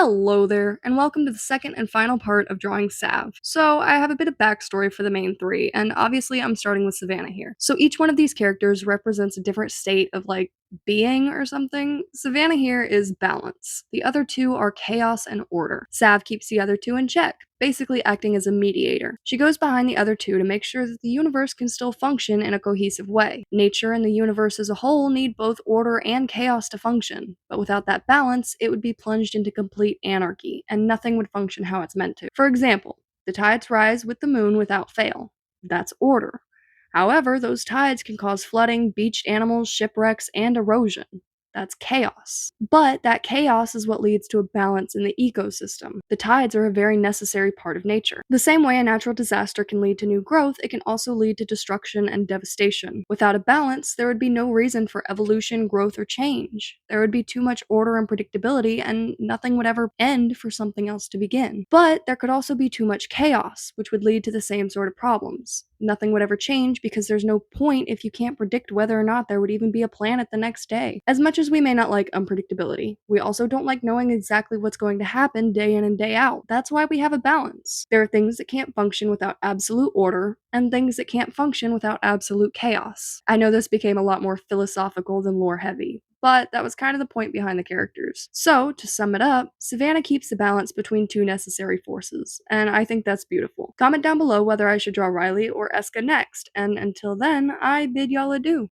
Hello there, and welcome to the second and final part of drawing Sav. So, I have a bit of backstory for the main three, and obviously I'm starting with Savannah here. So each one of these characters represents a different state of, being or something. Savannah here is balance. The other two are chaos and order. Sav keeps the other two in check, basically acting as a mediator. She goes behind the other two to make sure that the universe can still function in a cohesive way. Nature and the universe as a whole need both order and chaos to function, but without that balance, it would be plunged into complete anarchy, and nothing would function how it's meant to. For example, the tides rise with the moon without fail. That's order. However, those tides can cause flooding, beached animals, shipwrecks, and erosion. That's chaos. But that chaos is what leads to a balance in the ecosystem. The tides are a very necessary part of nature. The same way a natural disaster can lead to new growth, it can also lead to destruction and devastation. Without a balance, there would be no reason for evolution, growth, or change. There would be too much order and predictability, and nothing would ever end for something else to begin. But there could also be too much chaos, which would lead to the same sort of problems. Nothing would ever change because there's no point if you can't predict whether or not there would even be a planet the next day. As much as we may not like unpredictability, we also don't like knowing exactly what's going to happen day in and day out. That's why we have a balance. There are things that can't function without absolute order, and things that can't function without absolute chaos. I know this became a lot more philosophical than lore heavy, but that was kind of the point behind the characters. So, to sum it up, Savannah keeps the balance between two necessary forces, and I think that's beautiful. Comment down below whether I should draw Riley or Eska next, and until then, I bid y'all adieu.